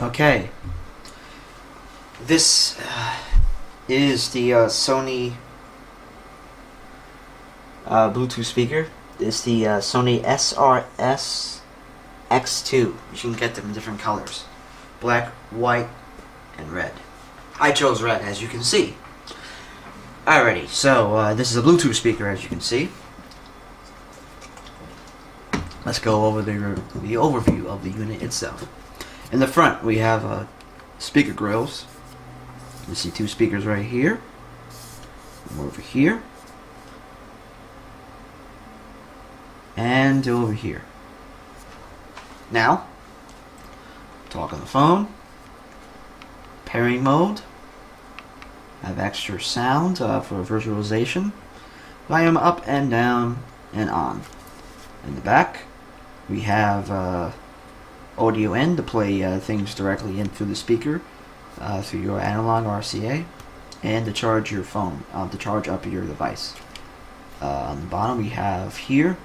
Okay, this is the Sony Bluetooth speaker. It's the Sony SRS X2. You can get them in different colors: black, white, and red. I chose red, as you can see. Alrighty, so this is a Bluetooth speaker, as you can see. Let's go over the overview of the unit itself. In the front, we have speaker grills. You see two speakers right here, one over here, and two over here. Now, talk on the phone, pairing mode, have extra sound for visualization, volume up and down and on. In the back, we have audio in to play things directly in through the speaker through your analog RCA, and to charge your phone, to charge up your device. On the bottom we have here,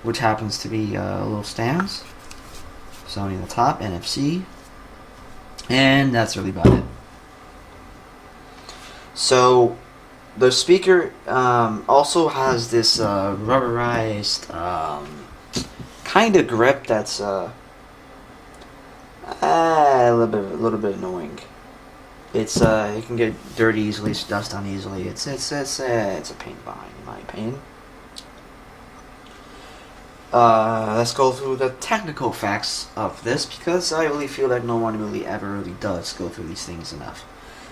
which happens to be little stands. Sony on the top, NFC, and that's really about it. So the speaker also has this rubberized kind of grip that's a little bit annoying. It's it can get dirty easily, dust on easily. It's a pain behind, in my opinion. Let's go through the technical facts of this, because I really feel like no one really ever does go through these things enough.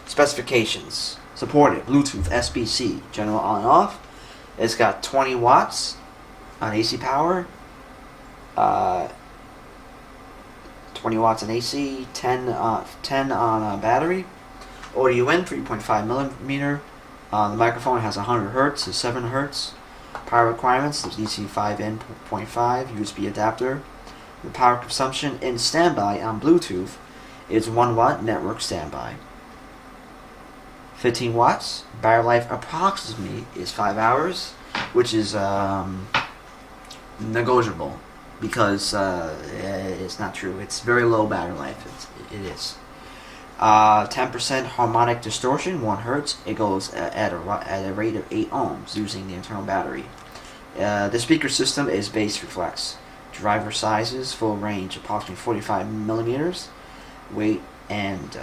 Specifications: supported Bluetooth SBC, general on and off. It's got 20 watts on AC power. 20 watts on AC, 10 on battery. Audio in 3.5 millimeter. The microphone has 100 hertz to 7 hertz. Power requirements: there's DC 5 in 0.5 USB adapter. The power consumption in standby on Bluetooth is 1 watt network standby. 15 watts. Battery life approximately is 5 hours, which is negotiable, because it's not true. It's very low battery life. It is. 10% harmonic distortion, 1 hertz. It goes at a rate of 8 ohms using the internal battery. The speaker system is bass reflex. Driver sizes: full range approximately 45 millimeters. Weight and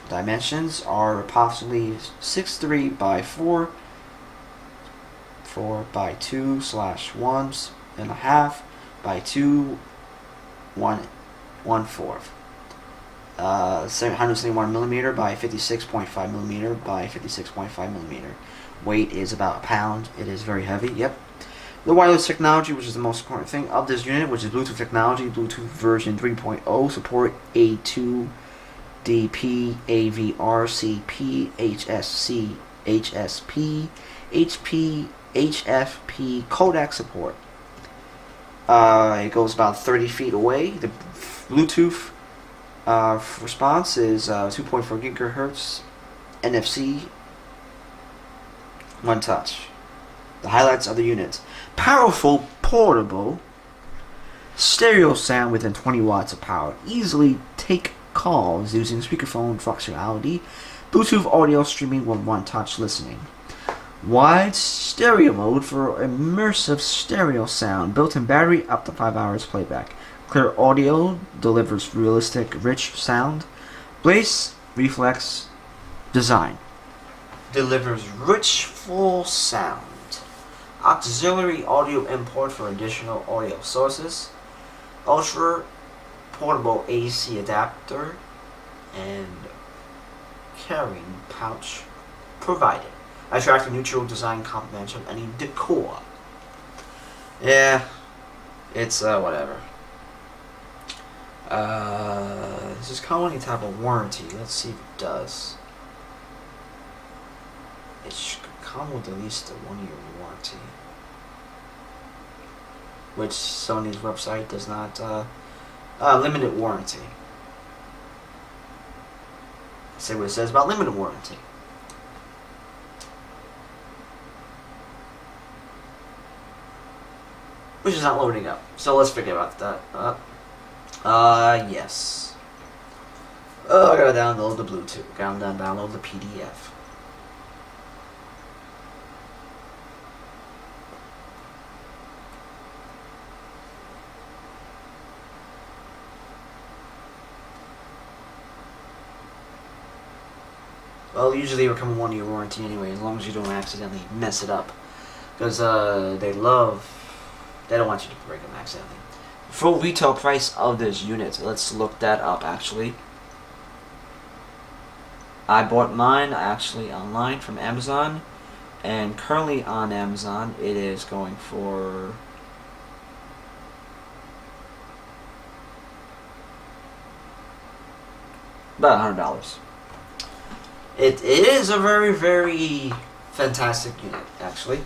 dimensions are approximately 6'3" by 4 by 2/1.5 by 2 1/4. 171 millimeter by 56.5 millimeter by 56.5 millimeter. Weight is about a pound. It is very heavy. Yep. The wireless technology, which is the most important thing of this unit, which is Bluetooth technology. Bluetooth version 3.0 support A2DP, AVRCP, HSC, HSP, HP, HFP codec support. It goes about 30 feet away. The Bluetooth response is 2.4 gigahertz, NFC, one touch. The highlights of the unit: powerful, portable, stereo sound within 20 watts of power. Easily take calls using speakerphone functionality. Bluetooth audio streaming with one touch listening. Wide stereo mode for immersive stereo sound. Built-in battery, up to 5 hours playback. Clear audio, delivers realistic, rich sound. Bass reflex design, delivers rich, full sound. Auxiliary audio import for additional audio sources. Ultra portable AC adapter and carrying pouch provided. Attractive neutral design complements of any decor. Yeah, it's whatever. Does this come with any type of warranty? Let's see if it does. It should come with at least a 1-year warranty, which Sony's website does not. Limited warranty. Let's see what it says about limited warranty. Which is not loading up, so let's forget about that. Yes. Oh, I gotta download the Bluetooth. Gotta download the PDF. Well, usually they come with 1 year warranty anyway, as long as you don't accidentally mess it up. Because they don't want you to break them accidentally. Full retail price of this unit. Let's look that up actually. I bought mine actually online from Amazon. And currently on Amazon it is going for about $100. It is a very, very fantastic unit, actually.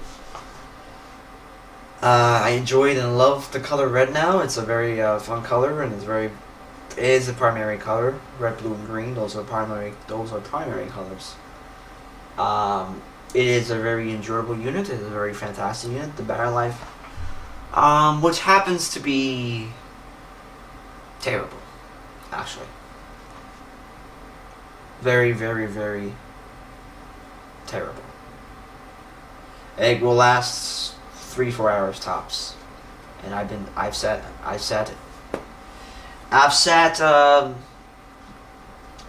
I enjoyed and love the color red now. It's a very fun color, and it is the primary color. Red, blue, and green. Those are primary colors. It is a very enjoyable unit. It is a very fantastic unit. The battery life, which happens to be terrible, actually. Very, very, very terrible. It will last 3-4 hours tops, and I've sat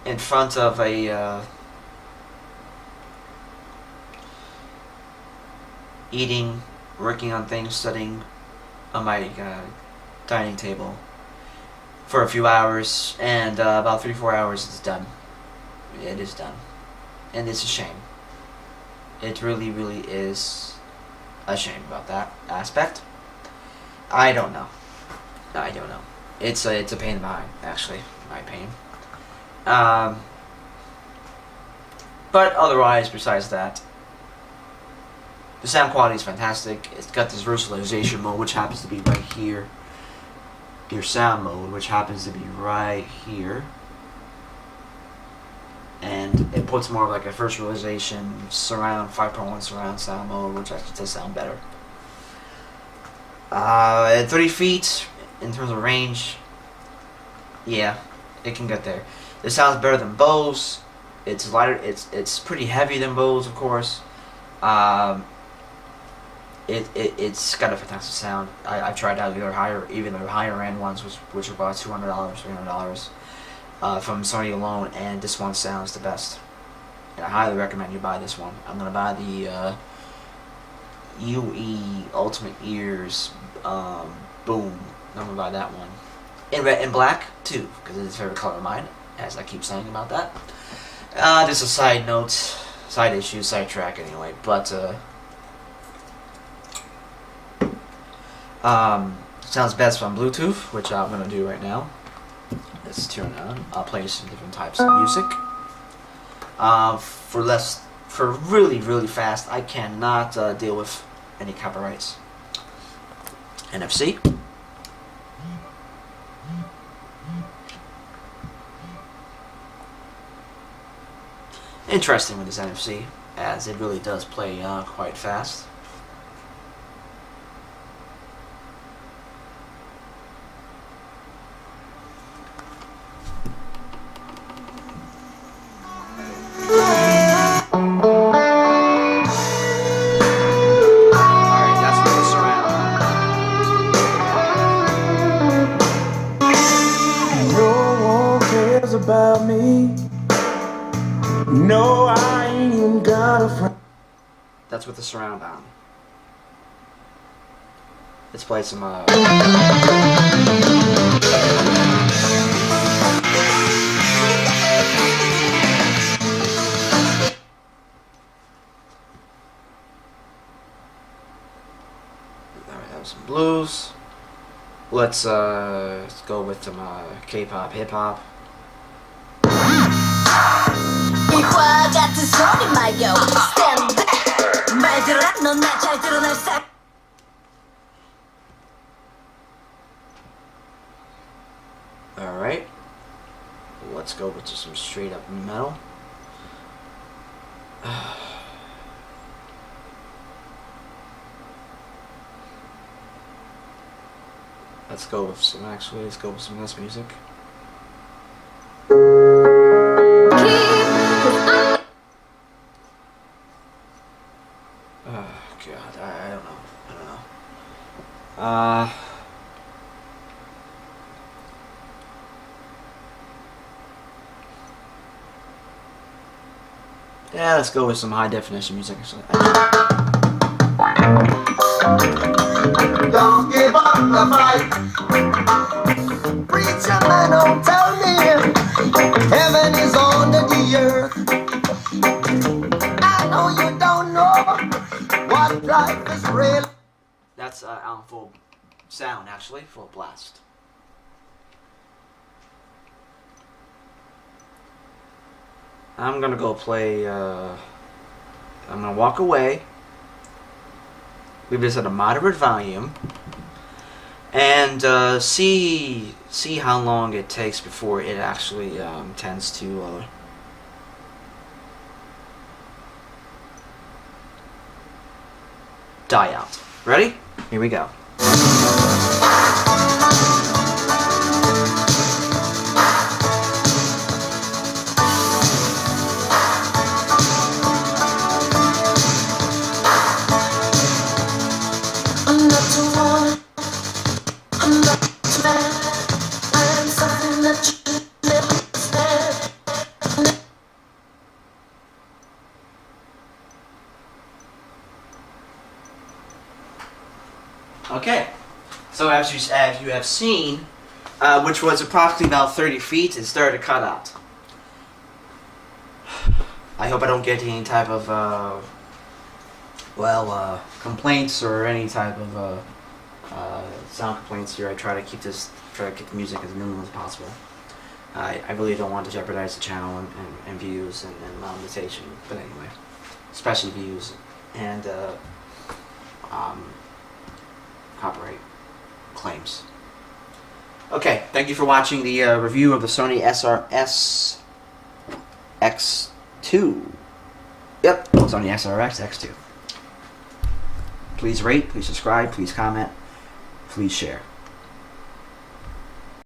in front of a eating, working on things, studying on my dining table for a few hours, and about 3-4 hours it's done. It is done, and it's a shame. It really, really is a shame about that aspect. I don't know. It's a pain in the behind, actually, in my opinion. But otherwise, besides that, the sound quality is fantastic. It's got this virtualization mode, which happens to be right here. Your sound mode, which happens to be right here. And it puts more of like a virtualization surround 5.1 surround sound mode, which actually does sound better. At 30 feet, in terms of range, yeah, it can get there. It sounds better than Bose. It's lighter. It's pretty heavy than Bose, of course. It's got a fantastic sound. I've tried out the higher end ones, which are about $200, $300. From Sony alone, and this one sounds the best. And I highly recommend you buy this one. I'm gonna buy the UE Ultimate Ears Boom. I'm gonna buy that one in red and black too, because it's a favorite color of mine, as I keep saying about that. Just a side note, side issue, side track anyway. But sounds best on Bluetooth, which I'm gonna do right now. Let's turn on. I'll play some different types of music. For really, really fast, I cannot deal with any copyrights. NFC. Interesting with this NFC, as it really does play quite fast. About me, no, I ain't got a friend. That's with the surround on. Let's play some some blues. Let's go with some K-pop, hip-hop. Alright, let's go with just some straight up metal. Let's go with some of this music. Yeah, let's go with some high definition music. Actually. Don't give up the fight. Preacher man, don't tell me heaven is under the earth. I know you don't know what life is real. That's Alan full sound, actually, full blast. I'm gonna go play. I'm gonna walk away. Leave this at a moderate volume, and see how long it takes before it actually tends to die out. Ready? Here we go. I'm not too one, I'm not too bad. I am something that you never understand. Okay, so as you have seen, which was approximately about 30 feet, it started to cut out. I hope I don't get any type of complaints or any type of sound complaints here. I try to keep the music as minimal as possible. I really don't want to jeopardize the channel and views and monetization, but anyway, especially views and copyright claims. Okay, thank you for watching the review of the Sony SRS X2. Yep, Sony SRS X2. Please rate, please subscribe, please comment, please share.